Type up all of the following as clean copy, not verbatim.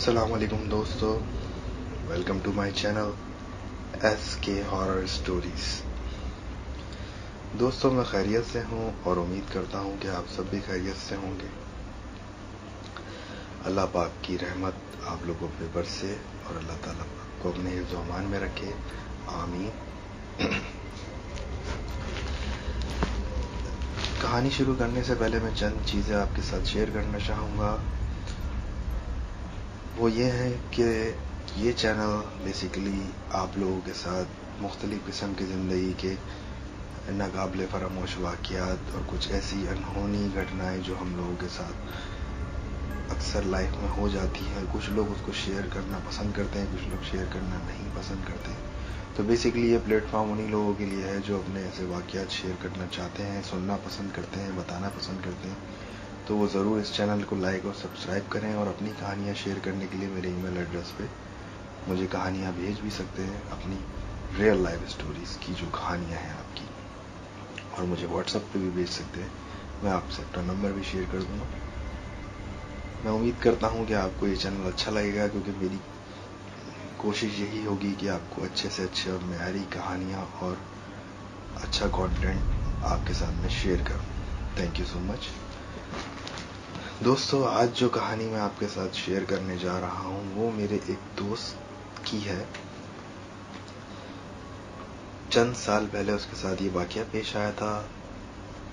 السلام علیکم دوستو، welcome to my channel S K horror stories. دوستو میں خیریت سے ہوں اور امید کرتا ہوں کہ آپ سب بھی خیریت سے ہوں گے۔ اللہ پاک کی رحمت آپ لوگوں پہ برسے اور اللہ تعالیٰ کو اپنے حفظ و امان میں رکھے، آمین۔ کہانی شروع کرنے سے پہلے میں چند چیزیں آپ کے ساتھ شیئر کرنا چاہوں گا۔ وہ یہ ہے کہ یہ چینل بیسیکلی آپ لوگوں کے ساتھ مختلف قسم کی زندگی کے ناقابل فراموش واقعات اور کچھ ایسی انہونی گھٹنائیں جو ہم لوگوں کے ساتھ اکثر لائف میں ہو جاتی ہیں، کچھ لوگ اس کو شیئر کرنا پسند کرتے ہیں، کچھ لوگ شیئر کرنا نہیں پسند کرتے۔ تو بیسیکلی یہ پلیٹ فارم انہی لوگوں کے لیے ہے جو اپنے ایسے واقعات شیئر کرنا چاہتے ہیں، سننا پسند کرتے ہیں، بتانا پسند کرتے ہیں۔ تو وہ ضرور اس چینل کو لائک اور سبسکرائب کریں، اور اپنی کہانیاں شیئر کرنے کے لیے میرے ای میل ایڈریس پہ مجھے کہانیاں بھیج بھی سکتے ہیں، اپنی ریئل لائف سٹوریز کی جو کہانیاں ہیں آپ کی، اور مجھے واٹس ایپ پہ بھی بھیج سکتے ہیں۔ میں آپ سے اپنا نمبر بھی شیئر کر دوں گا۔ میں امید کرتا ہوں کہ آپ کو یہ چینل اچھا لگے گا، کیونکہ میری کوشش یہی ہوگی کہ آپ کو اچھے سے اچھے اور معیاری کہانیاں اور اچھا کانٹینٹ آپ کے ساتھ میں شیئر کروں۔ تھینک یو سو مچ۔ دوستو، آج جو کہانی میں آپ کے ساتھ شیئر کرنے جا رہا ہوں وہ میرے ایک دوست کی ہے۔ چند سال پہلے اس کے ساتھ یہ واقعہ پیش آیا تھا۔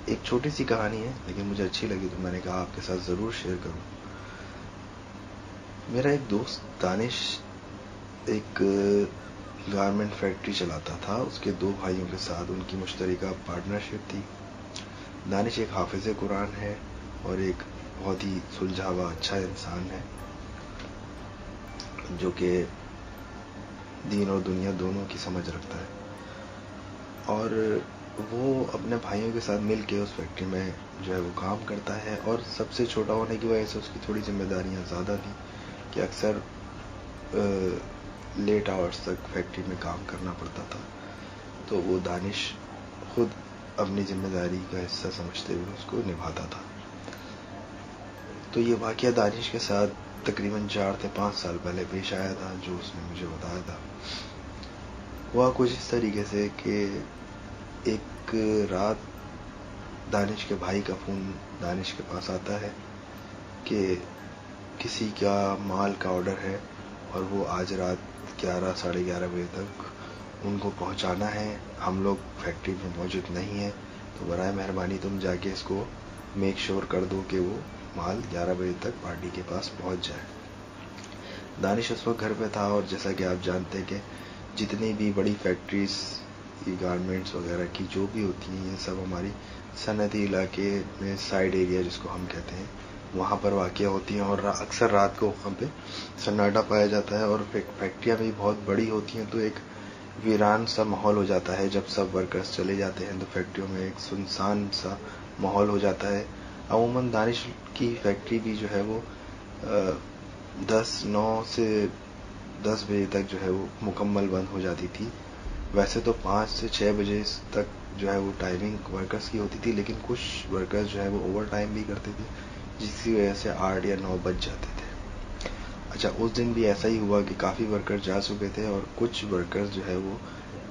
ایک چھوٹی سی کہانی ہے لیکن مجھے اچھی لگی تو میں نے کہا آپ کے ساتھ ضرور شیئر کروں۔ میرا ایک دوست دانش ایک گارمنٹ فیکٹری چلاتا تھا۔ اس کے دو بھائیوں کے ساتھ ان کی مشترکہ پارٹنرشپ تھی۔ دانش ایک حافظ قرآن ہے اور ایک بہت ہی سلجھا ہوا اچھا انسان ہے، جو کہ دین اور دنیا دونوں کی سمجھ رکھتا ہے، اور وہ اپنے بھائیوں کے ساتھ مل کے اس فیکٹری میں جو ہے وہ کام کرتا ہے۔ اور سب سے چھوٹا ہونے کی وجہ سے اس کی تھوڑی ذمہ داریاں زیادہ تھیں کہ اکثر لیٹ آورس تک فیکٹری میں کام کرنا پڑتا تھا۔ تو وہ دانش خود اپنی ذمہ داری کا حصہ سمجھتے ہوئے اس کو نبھاتا تھا۔ تو یہ واقعہ دانش کے ساتھ تقریباً 4 سے 5 سال پہلے پیش آیا تھا، جو اس نے مجھے بتایا تھا۔ ہوا کچھ اس طریقے سے کہ ایک رات دانش کے بھائی کا فون دانش کے پاس آتا ہے کہ کسی کا مال کا آرڈر ہے اور وہ آج رات 11 ساڑھے 11 بجے تک ان کو پہنچانا ہے۔ ہم لوگ فیکٹری میں موجود نہیں ہیں، تو برائے مہربانی تم جا کے اس کو میک شور کر دو کہ وہ مال 11 بجے تک پارٹی کے پاس پہنچ جائے۔ دانش اس وقت گھر پہ تھا، اور جیسا کہ آپ جانتے ہیں کہ جتنی بھی بڑی فیکٹریز گارمنٹس وغیرہ کی جو بھی ہوتی ہیں، یہ سب ہماری صنعتی علاقے میں سائڈ ایریا جس کو ہم کہتے ہیں وہاں پر واقع ہوتی ہیں، اور اکثر رات کو وہاں پہ سناٹا پایا جاتا ہے۔ اور فیکٹریاں بھی بہت بڑی ہوتی ہیں، تو ایک ویران سا ماحول ہو جاتا ہے۔ جب سب ورکرز چلے جاتے ہیں تو فیکٹریوں میں ایک سنسان سا ماحول ہو جاتا ہے۔ عموماً دانش کی فیکٹری بھی جو ہے وہ 9 سے 10 بجے تک جو ہے وہ مکمل بند ہو جاتی تھی۔ ویسے تو 5 سے 6 بجے تک جو ہے وہ ٹائمنگ ورکرز کی ہوتی تھی، لیکن کچھ ورکرز جو ہے وہ اوور ٹائم بھی کرتے تھے، جس کی وجہ سے 8 یا 9 بج جاتے تھے۔ اچھا، اس دن بھی ایسا ہی ہوا کہ کافی ورکر جا چکے تھے، اور کچھ ورکرز جو ہے وہ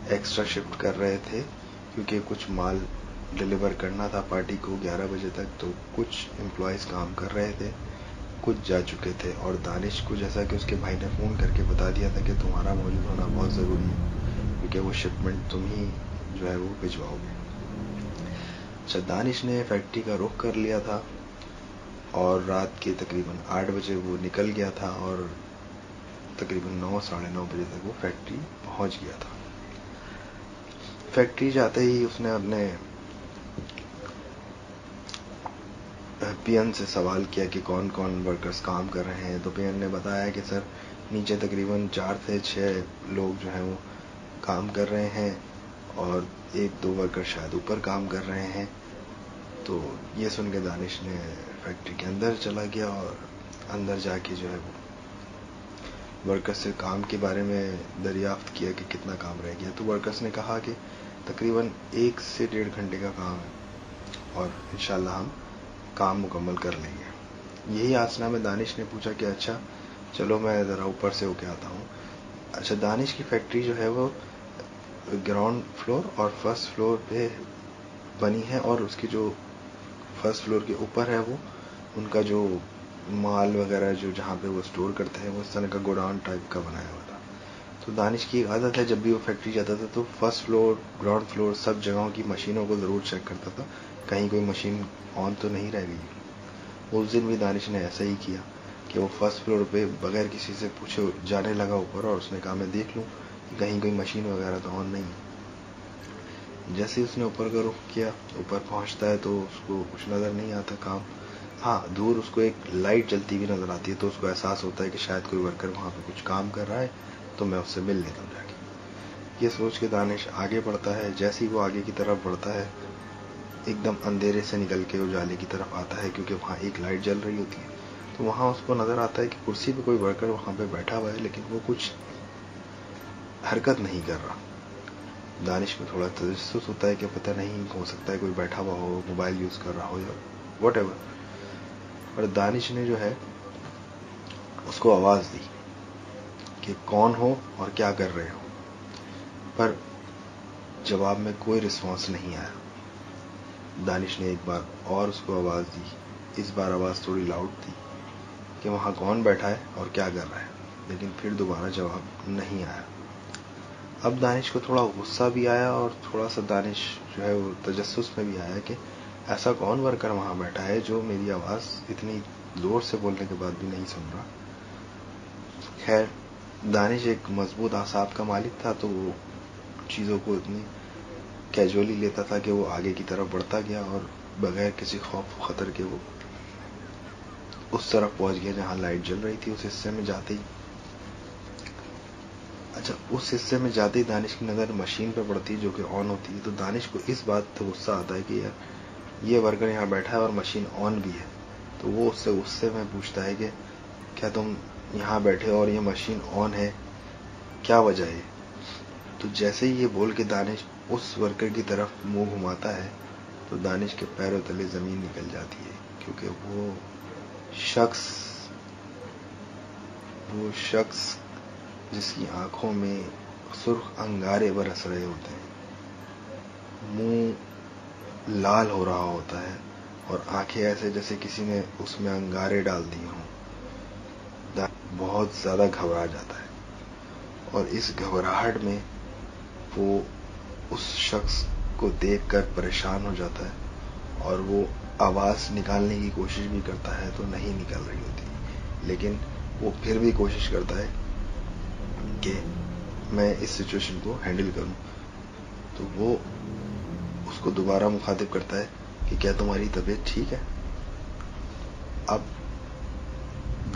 ایکسٹرا شفٹ کر رہے تھے، کیونکہ کچھ مال ڈیلیور کرنا تھا پارٹی کو 11 بجے تک۔ تو کچھ امپلائیز کام کر رہے تھے، کچھ جا چکے تھے، اور دانش کو جیسا کہ اس کے بھائی نے فون کر کے بتا دیا تھا کہ تمہارا موجود ہونا بہت ضروری ہے، کیونکہ وہ شپمنٹ تم ہی جو ہے وہ بھجواؤ گے۔ اچھا، دانش نے فیکٹری کا رخ کر لیا تھا، اور رات کے تقریباً 8 بجے وہ نکل گیا تھا، اور تقریباً 9 ساڑھے 9 بجے تک وہ فیکٹری پہنچ گیا تھا۔ فیکٹری جاتے ہی اس نے اپنے پی این سے سوال کیا کہ کون کون ورکرز کام کر رہے ہیں۔ تو پی این نے بتایا کہ سر نیچے تقریباً 4 سے 6 لوگ جو ہیں وہ کام کر رہے ہیں، اور 1-2 ورکر شاید اوپر کام کر رہے ہیں۔ تو یہ سن کے دانش نے فیکٹری کے اندر چلا گیا، اور اندر جا کے جو ہے وہ ورکرز سے کام کے بارے میں دریافت کیا کہ کتنا کام رہ گیا۔ تو ورکرز نے کہا کہ تقریباً 1 سے 1.5 گھنٹے کا کام ہے، اور انشاءاللہ ہم کام مکمل کر لیں گے۔ یہی آسنا میں دانش نے پوچھا کہ اچھا چلو میں ذرا اوپر سے ہو کے آتا ہوں. اچھا, دانش کی فیکٹری جو ہے وہ گراؤنڈ فلور اور فرسٹ فلور پہ بنی ہے, اور اس کی جو فرسٹ فلور کے اوپر ہے وہ ان کا جو مال وغیرہ جو جہاں پہ وہ اسٹور کرتے ہیں وہ اس طرح کا گوڈاؤن ٹائپ کا بنایا ہوا تھا. تو دانش کی ایک عادت ہے, جب بھی وہ فیکٹری جاتا تھا تو فرسٹ فلور گراؤنڈ فلور سب جگہوں کی مشینوں کو ضرور چیک کرتا تھا, کہیں کوئی مشین آن تو نہیں رہ گئی. اس دن بھی دانش نے ایسا ہی کیا کہ وہ فرسٹ فلور پہ بغیر کسی سے پوچھے جانے لگا اوپر, اور اس نے کہا میں دیکھ لوں کہ کہیں کوئی مشین وغیرہ تو آن نہیں. جیسے اس نے اوپر کا رخ کیا, اوپر پہنچتا ہے تو اس کو کچھ نظر نہیں آتا کام. ہاں, دور اس کو ایک لائٹ جلتی ہوئی نظر آتی ہے, تو اس کو احساس ہوتا ہے کہ شاید کوئی ورکر وہاں پہ کچھ کام کر رہا ہے, تو میں اس سے مل لیتا ہوں جا کے. یہ سوچ کے دانش آگے بڑھتا ہے. جیسے ہی وہ آگے کی طرف بڑھتا ہے ایک دم اندھیرے سے نکل کے اجالے کی طرف آتا ہے, کیونکہ وہاں ایک لائٹ جل رہی ہوتی ہے. تو وہاں اس کو نظر آتا ہے کہ کرسی پہ کوئی ورکر وہاں پہ بیٹھا ہوا ہے, لیکن وہ کچھ حرکت نہیں کر رہا. دانش کو تھوڑا تجسس ہوتا ہے کہ پتہ نہیں, ہو سکتا ہے کوئی بیٹھا ہوا ہو, موبائل یوز کر رہا ہو یا واٹ ایور. اور دانش نے جو ہے اس کو آواز دی کہ کون ہو اور کیا کر رہے ہو, پر جواب میں کوئی رسپانس نہیں آیا. دانش نے ایک بار اور اس کو آواز دی. اس بار آواز تھوڑی لاؤڈ تھی کہ وہاں کون بیٹھا ہے اور کیا کر رہا ہے, لیکن پھر دوبارہ جواب نہیں آیا. اب دانش کو تھوڑا غصہ بھی آیا, اور تھوڑا سا دانش جو ہے وہ تجسس میں بھی آیا کہ ایسا کون ورکر وہاں بیٹھا ہے جو میری آواز اتنی زور سے بولنے کے بعد بھی نہیں سن رہا. خیر, دانش ایک مضبوط اعصاب کا مالک تھا, تو وہ چیزوں کو اتنی کیجولی لیتا تھا کہ وہ آگے کی طرف بڑھتا گیا, اور بغیر کسی خوف و خطر کے وہ اس طرف پہنچ گیا جہاں لائٹ جل رہی تھی. اس حصے میں جاتے ہی اس حصے میں جاتے ہی دانش کی نظر مشین پہ پڑتی جو کہ آن ہوتی ہے. تو دانش کو اس بات پہ غصہ آتا ہے کہ یار یہ ورکر یہاں بیٹھا ہے اور مشین آن بھی ہے. تو وہ اس سے غصے میں پوچھتا ہے کہ کیا تم یہاں بیٹھے اور یہ مشین آن ہے, کیا وجہ ہے؟ تو جیسے ہی یہ بول کے دانش اس ورکر کی طرف منہ گھماتا ہے تو دانش کے پیروں تلے زمین نکل جاتی ہے, کیونکہ وہ شخص جس کی آنکھوں میں سرخ انگارے برس رہے ہوتے ہیں, منہ لال ہو رہا ہوتا ہے, اور آنکھیں ایسے جیسے کسی نے اس میں انگارے ڈال دیے ہوں, بہت زیادہ گھبرا جاتا ہے. اور اس گھبراہٹ میں وہ اس شخص کو دیکھ کر پریشان ہو جاتا ہے, اور وہ آواز نکالنے کی کوشش بھی کرتا ہے تو نہیں نکل رہی ہوتی, لیکن وہ پھر بھی کوشش کرتا ہے کہ میں اس سچویشن کو ہینڈل کروں. تو وہ اس کو دوبارہ مخاطب کرتا ہے کہ کیا تمہاری طبیعت ٹھیک ہے؟ اب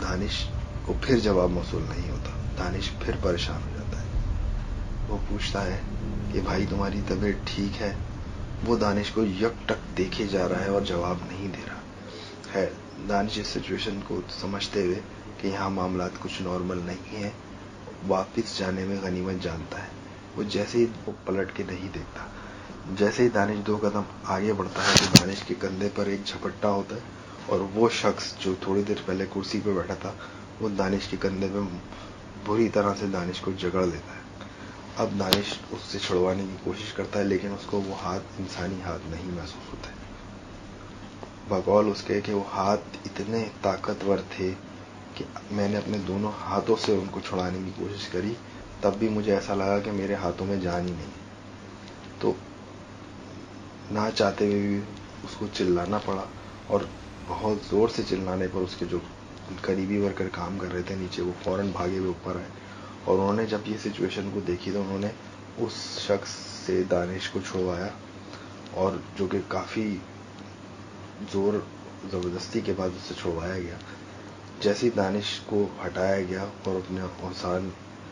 دانش کو پھر جواب موصول نہیں ہوتا. دانش پھر پریشان ہو جاتا ہے. وہ پوچھتا ہے کہ بھائی تمہاری طبیعت ٹھیک ہے؟ وہ دانش کو یک ٹک دیکھے جا رہا ہے اور جواب نہیں دے رہا ہے. دانش اس سچویشن کو سمجھتے ہوئے کہ یہاں معاملات کچھ نارمل نہیں ہیں, واپس جانے میں غنیمت جانتا ہے. وہ جیسے ہی وہ پلٹ کے نہیں دیکھتا. جیسے ہی دانش 2 قدم آگے بڑھتا ہے تو دانش کے کندھے پر ایک جھپٹا ہوتا ہے, اور وہ شخص جو تھوڑی دیر پہلے کرسی پہ بیٹھا تھا وہ دانش کے کندھے پہ بری طرح سے دانش کو جگڑ لیتا ہے. اب دانش اس سے چھڑوانے کی کوشش کرتا ہے, لیکن اس کو وہ ہاتھ انسانی ہاتھ نہیں محسوس ہوتا ہے. بقول اس کے کہ وہ ہاتھ اتنے طاقتور تھے کہ میں نے اپنے دونوں ہاتھوں سے ان کو چھڑانے کی کوشش کری, تب بھی مجھے ایسا لگا کہ میرے ہاتھوں میں جان ہی نہیں. تو نہ چاہتے ہوئے بھی اس کو چلانا پڑا, اور بہت زور سے چلانے پر اس کے جو قریبی ورکر کام کر رہے تھے نیچے, وہ فوراً بھاگے ہوئے اوپر آئے, اور انہوں نے جب یہ سچویشن کو دیکھی تو انہوں نے اس شخص سے دانش کو چھڑوایا, اور جو کہ کافی زور زبردستی کے بعد اس سے چھڑوایا گیا. جیسے دانش کو ہٹایا گیا اور اپنے اوزان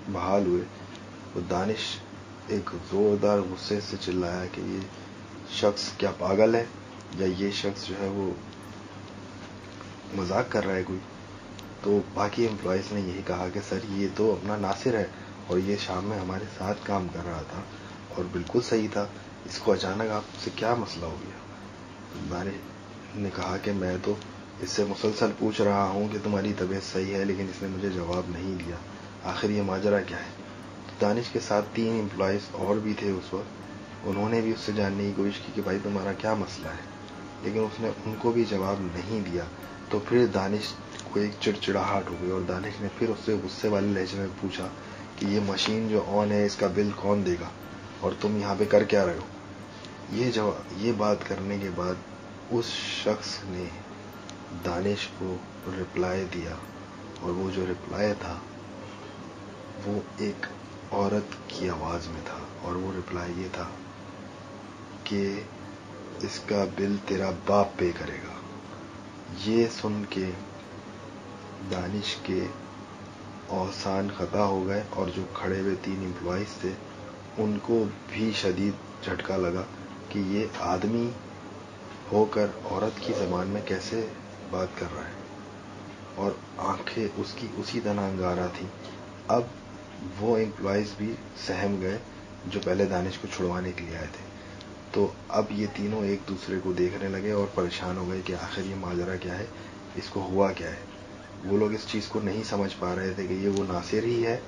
بحال ہوئے, وہ دانش ایک زوردار غصے سے چلایا کہ یہ شخص کیا پاگل ہے, یا یہ شخص جو ہے وہ مذاق کر رہا ہے کوئی. تو باقی امپلائیز نے یہی کہا کہ سر یہ تو اپنا ناصر ہے, اور یہ شام میں ہمارے ساتھ کام کر رہا تھا اور بالکل صحیح تھا, اس کو اچانک آپ سے کیا مسئلہ ہو گیا؟ دانش نے کہا کہ میں تو اس سے مسلسل پوچھ رہا ہوں کہ تمہاری طبیعت صحیح ہے، لیکن اس نے مجھے جواب نہیں دیا. آخر یہ ماجرا کیا ہے؟ تو دانش کے ساتھ 3 امپلائیز اور بھی تھے اس وقت. انہوں نے بھی اس سے جاننے کی کوشش کی کہ بھائی تمہارا کیا مسئلہ ہے، لیکن اس نے ان کو بھی جواب نہیں دیا. تو پھر دانش کو ایک چڑچڑاہٹ ہو گئی اور دانش نے پھر اس سے غصے والے لہجے میں پوچھا کہ یہ مشین جو آن ہے اس کا بل کون دے گا اور تم یہاں پہ کر کیا رہے ہو. یہ بات کرنے کے بعد اس شخص نے دانش کو رپلائی دیا، اور وہ جو رپلائی تھا وہ ایک عورت کی آواز میں تھا، اور وہ رپلائی یہ تھا کہ اس کا بل تیرا باپ پے کرے گا. یہ سن کے دانش کے اوسان خطا ہو گئے، اور جو کھڑے ہوئے 3 امپلائیز تھے ان کو بھی شدید جھٹکا لگا کہ یہ آدمی ہو کر عورت کی زبان میں کیسے بات کر رہا ہے، اور آنکھیں اس کی اسی طرح انگارہ تھی. اب وہ امپلائیز بھی سہم گئے جو پہلے دانش کو چھڑوانے کے لیے آئے تھے. تو اب یہ تینوں ایک دوسرے کو دیکھنے لگے اور پریشان ہو گئے کہ آخر یہ ماجرا کیا ہے، اس کو ہوا کیا ہے. وہ لوگ اس چیز کو نہیں سمجھ پا رہے تھے کہ یہ وہ ناصر ہی ہے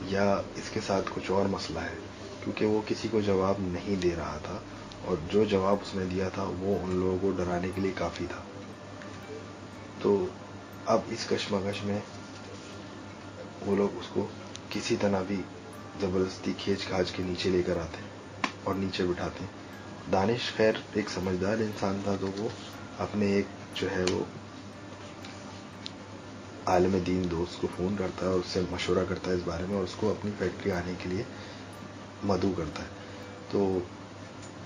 یا اس کے ساتھ کچھ اور مسئلہ ہے، کیونکہ وہ کسی کو جواب نہیں دے رہا تھا، اور جو جواب اس نے دیا تھا وہ ان لوگوں کو ڈرانے کے لیے کافی تھا. تو اب اس کشمکش میں وہ لوگ اس کو کسی طرح بھی زبردستی کھینچ کھانچ کے نیچے لے کر آتے اور نیچے بٹھاتے. دانش خیر ایک سمجھدار انسان تھا، تو وہ اپنے ایک جو ہے وہ عالم دین دوست کو فون کرتا ہے اور اس سے مشورہ کرتا ہے اس بارے میں، اور اس کو اپنی فیکٹری آنے کے لیے مدعو کرتا ہے. تو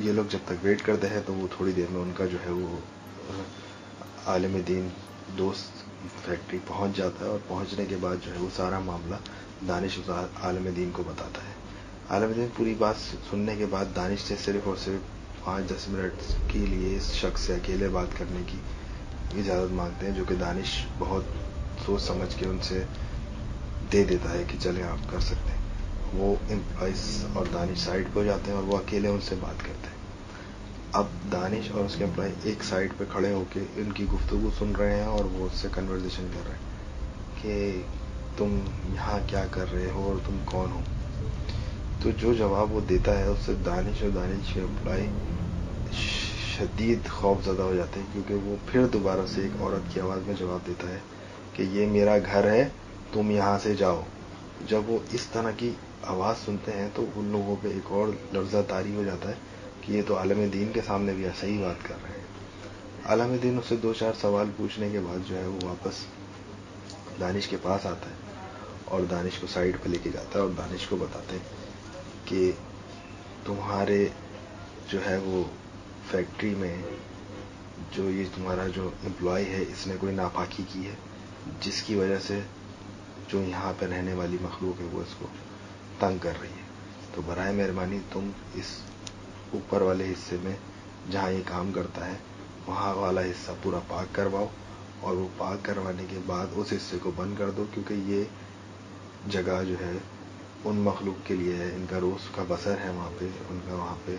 یہ لوگ جب تک ویٹ کرتے ہیں تو وہ تھوڑی دیر میں ان کا جو ہے وہ عالم دین دوست فیکٹری پہنچ جاتا ہے، اور پہنچنے کے بعد جو ہے وہ سارا معاملہ دانش اس عالم دین کو بتاتا ہے. عالم دین پوری بات سننے کے بعد دانش سے صرف اور صرف 5-10 منٹ کے لیے اس شخص سے اکیلے بات کرنے کی اجازت مانگتے ہیں، جو کہ دانش بہت سوچ سمجھ کے ان سے دے دیتا ہے کہ چلیں آپ کر سکتے ہیں. وہ امپلائیز اور دانش سائڈ پہ ہو جاتے ہیں اور وہ اکیلے ان سے بات کرتے ہیں. اب دانش اور اس کے امپلائی ایک سائڈ پہ کھڑے ہو کے ان کی گفتگو سن رہے ہیں، اور وہ اس سے کنورزیشن کر رہے ہیں کہ تم یہاں کیا کر رہے ہو اور تم کون ہو. تو جو جواب وہ دیتا ہے اس سے دانش اور دانش کے امپلائی شدید خوف زدہ ہو جاتے ہیں، کیونکہ وہ پھر دوبارہ سے ایک عورت کی آواز میں جواب دیتا ہے کہ یہ میرا گھر ہے، تم یہاں سے جاؤ. جب وہ اس طرح کی آواز سنتے ہیں تو ان لوگوں پہ ایک اور لرزہ طاری ہو جاتا ہے کہ یہ تو عالم دین کے سامنے بھی ایسا ہی بات کر رہے ہیں. عالم دین اس سے 2-4 سوال پوچھنے کے بعد جو ہے وہ واپس دانش کے پاس آتا ہے اور دانش کو سائڈ پہ لے کے جاتا ہے اور دانش کو بتاتے ہیں کہ تمہارے جو ہے وہ فیکٹری میں جو یہ تمہارا جو امپلائی ہے اس نے کوئی ناپاکی کی ہے، جس کی وجہ سے جو یہاں پہ رہنے والی مخلوق ہے وہ اس کو تنگ کر رہی ہے. تو برائے مہربانی تم اس اوپر والے حصے میں جہاں یہ کام کرتا ہے وہاں والا حصہ پورا پاک کرواؤ، اور وہ پاک کروانے کے بعد اس حصے کو بند کر دو، کیونکہ یہ جگہ جو ہے ان مخلوق کے لیے ہے، ان کا روز کا بسر ہے وہاں پہ، ان کا وہاں پہ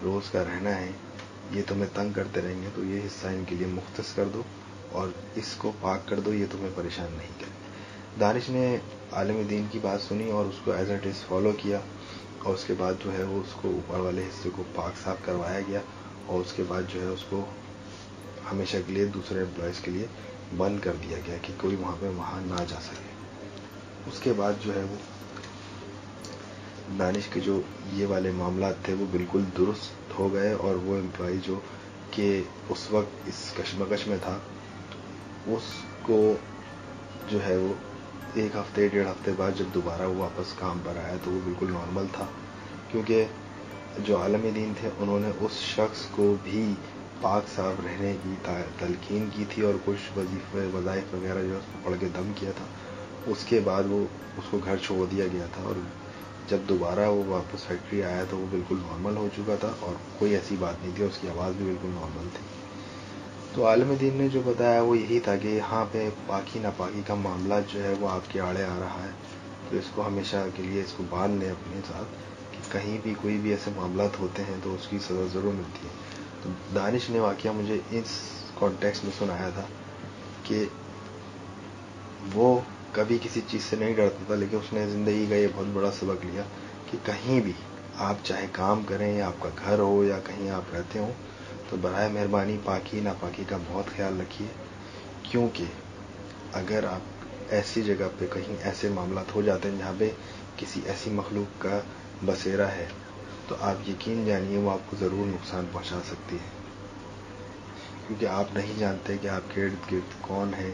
روز کا رہنا ہے. یہ تمہیں تنگ کرتے رہیں گے تو یہ حصہ ان کے لیے مختص کر دو اور اس کو پاک کر دو، یہ تمہیں پریشان نہیں کرے. دانش نے عالم دین کی بات سنی اور اس کو ایز اٹ از فالو کیا، اور اس کے بعد جو ہے وہ اس کو اوپر والے حصے کو پاک صاف کروایا گیا، اور اس کے بعد جو ہے اس کو ہمیشہ کے لیے دوسرے امپلائیز کے لیے بند کر دیا گیا کہ کوئی وہاں نہ جا سکے. اس کے بعد جو ہے وہ دانش کے جو یہ والے معاملات تھے وہ بالکل درست ہو گئے، اور وہ امپلائی جو کہ اس وقت اس کشمکش میں تھا اس کو جو ہے وہ 1 ہفتے 1.5 ہفتے بعد جب دوبارہ وہ واپس کام پر آیا تو وہ بالکل نارمل تھا، کیونکہ جو عالم دین تھے انہوں نے اس شخص کو بھی پاک صاف رہنے کی تلقین کی تھی، اور کچھ وظائف وغیرہ جو اس کو پڑھ کے دم کیا تھا. اس کے بعد وہ اس کو گھر چھوڑ دیا گیا تھا، اور جب دوبارہ وہ واپس فیکٹری آیا تو وہ بالکل نارمل ہو چکا تھا، اور کوئی ایسی بات نہیں تھی، اس کی آواز بھی بالکل نارمل تھی. تو عالم دین نے جو بتایا وہ یہی تھا کہ یہاں پہ پاکی ناپاکی کا معاملہ جو ہے وہ آپ کے آڑے آ رہا ہے، تو اس کو ہمیشہ کے لیے اس کو باندھ لیں اپنے ساتھ کہ کہیں بھی کوئی بھی ایسے معاملات ہوتے ہیں تو اس کی سزا ضرور ملتی ہے. تو دانش نے واقعہ مجھے اس کانٹیکسٹ میں سنایا تھا کہ وہ کبھی کسی چیز سے نہیں ڈرتا تھا، لیکن اس نے زندگی کا یہ بہت بڑا سبق لیا کہ کہیں بھی آپ چاہے کام کریں یا آپ کا گھر ہو یا کہیں آپ رہتے ہوں، تو برائے مہربانی پاکی ناپاکی کا بہت خیال رکھیے، کیونکہ اگر آپ ایسی جگہ پہ کہیں ایسے معاملات ہو جاتے ہیں جہاں پہ کسی ایسی مخلوق کا بسیرا ہے، تو آپ یقین جانیے وہ آپ کو ضرور نقصان پہنچا سکتی ہے، کیونکہ آپ نہیں جانتے کہ آپ کے ارد گرد کون ہے،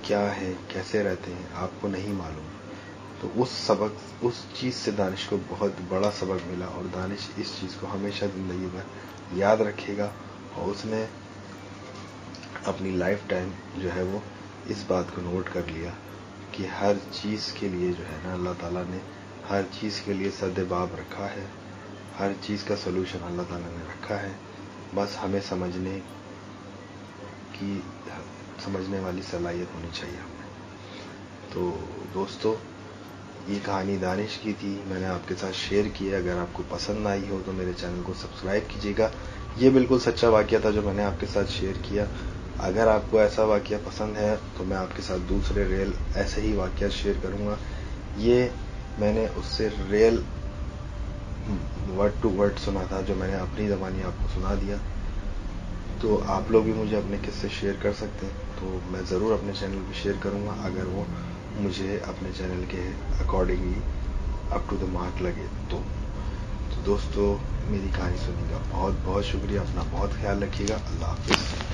کیا ہے، کیسے رہتے ہیں، آپ کو نہیں معلوم۔ تو اس چیز سے دانش کو بہت بڑا سبق ملا، اور دانش اس چیز کو ہمیشہ زندگی بھر یاد رکھے گا، اور اس نے اپنی لائف ٹائم جو ہے وہ اس بات کو نوٹ کر لیا کہ ہر چیز کے لیے جو ہے نا اللہ تعالیٰ نے ہر چیز کے لیے سد باب رکھا ہے، ہر چیز کا سلوشن اللہ تعالیٰ نے رکھا ہے، بس ہمیں سمجھنے والی صلاحیت ہونی چاہیے ہمیں۔ تو دوستو، یہ کہانی دانش کی تھی، میں نے آپ کے ساتھ شیئر کی ہے، اگر آپ کو پسند آئی ہو تو میرے چینل کو سبسکرائب کیجیے گا۔ یہ بالکل سچا واقعہ تھا جو میں نے آپ کے ساتھ شیئر کیا۔ اگر آپ کو ایسا واقعہ پسند ہے تو میں آپ کے ساتھ دوسرے ریل ایسے ہی واقعات شیئر کروں گا۔ یہ میں نے اس سے ریل ورڈ ٹو ورڈ سنا تھا جو میں نے اپنی زبانی آپ کو سنا دیا، تو آپ لوگ بھی مجھے اپنے قصے شیئر کر سکتے ہیں، تو میں ضرور اپنے چینل پہ شیئر کروں گا اگر وہ مجھے اپنے چینل کے accordingly up to the mark لگے تو دوستو، میری کہانی سننے کا بہت بہت شکریہ، اپنا بہت خیال رکھیے گا، اللہ حافظ۔